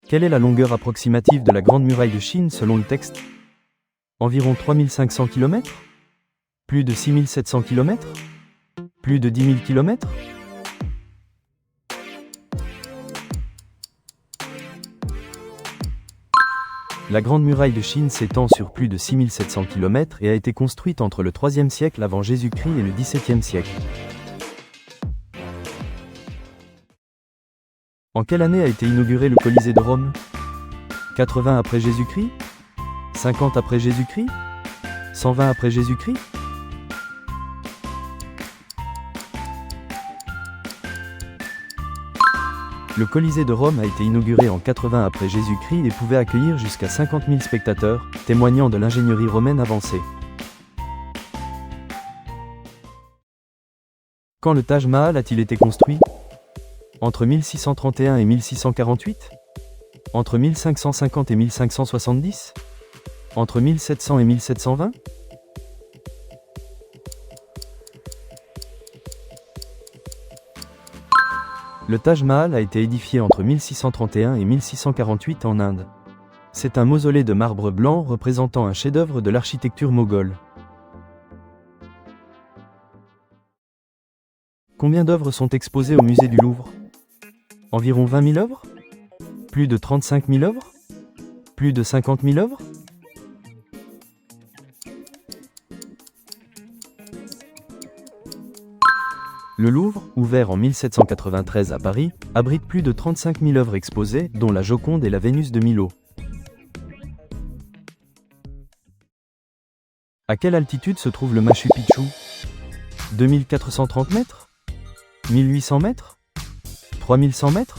Quelle est la longueur approximative de la Grande Muraille de Chine selon le texte? Environ 3500 km? Plus de 6700 km? Plus de 10 000 km? La Grande Muraille de Chine s'étend sur plus de 6700 km et a été construite entre le IIIe siècle avant Jésus-Christ et le XVIIe siècle. En quelle année a été inauguré le Colisée de Rome? 80 après Jésus-Christ? 50 après Jésus-Christ? 120 après Jésus-Christ? Le Colisée de Rome a été inauguré en 80 après Jésus-Christ et pouvait accueillir jusqu'à 50 000 spectateurs, témoignant de l'ingénierie romaine avancée. Quand le Taj Mahal a-t-il été construit? Entre 1631 et 1648? Entre 1550 et 1570? Entre 1700 et 1720? Le Taj Mahal a été édifié entre 1631 et 1648 en Inde. C'est un mausolée de marbre blanc représentant un chef-d'œuvre de l'architecture moghole. Combien d'œuvres sont exposées au musée du Louvre? Environ 20 000 œuvres? Plus de 35 000 œuvres? Plus de 50 000 œuvres? Le Louvre, ouvert en 1793 à Paris, abrite plus de 35 000 œuvres exposées, dont la Joconde et la Vénus de Milo. À quelle altitude se trouve le Machu Picchu? 2430 mètres? 1800 mètres? 3100 mètres?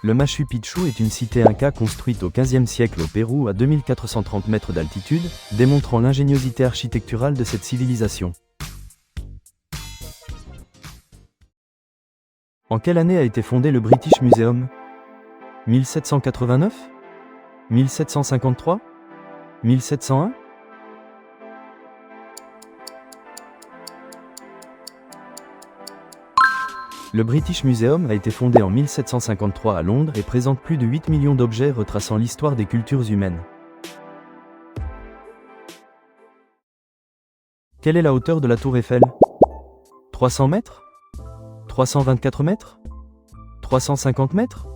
Le Machu Picchu est une cité inca construite au XVe siècle au Pérou à 2430 mètres d'altitude, démontrant l'ingéniosité architecturale de cette civilisation. En quelle année a été fondé le British Museum? 1789? 1753? 1701? Le British Museum a été fondé en 1753 à Londres et présente plus de 8 millions d'objets retraçant l'histoire des cultures humaines. Quelle est la hauteur de la tour Eiffel? 300 mètres? 324 mètres? 350 mètres?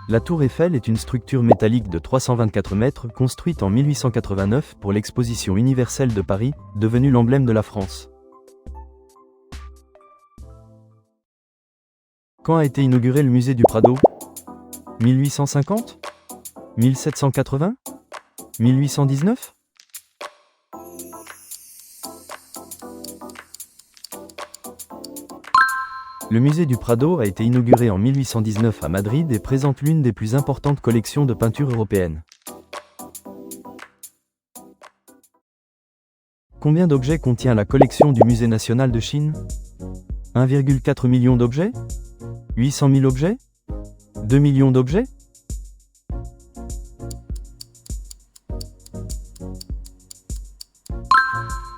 La tour Eiffel est une structure métallique de 324 mètres construite en 1889 pour l'Exposition universelle de Paris, devenue l'emblème de la France. Quand a été inauguré le musée du Prado? 1850? 1780? 1819? Le musée du Prado a été inauguré en 1819 à Madrid et présente l'une des plus importantes collections de peinture européennes. Combien d'objets contient la collection du Musée national de Chine? 1,4 million d'objets? 800 000 objets? 2 millions d'objets?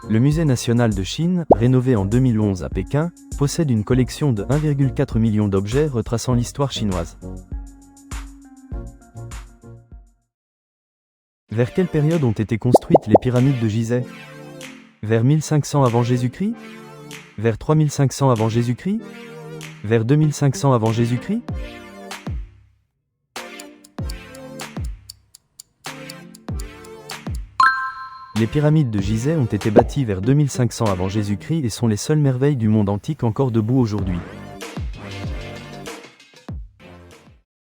Le Musée national de Chine, rénové en 2011 à Pékin, possède une collection de 1,4 million d'objets retraçant l'histoire chinoise. Vers quelle période ont été construites les pyramides de Gizeh? Vers 1500 avant Jésus-Christ? Vers 3500 avant Jésus-Christ? Vers 2500 avant Jésus-Christ? Les pyramides de Gizeh ont été bâties vers 2500 avant Jésus-Christ et sont les seules merveilles du monde antique encore debout aujourd'hui.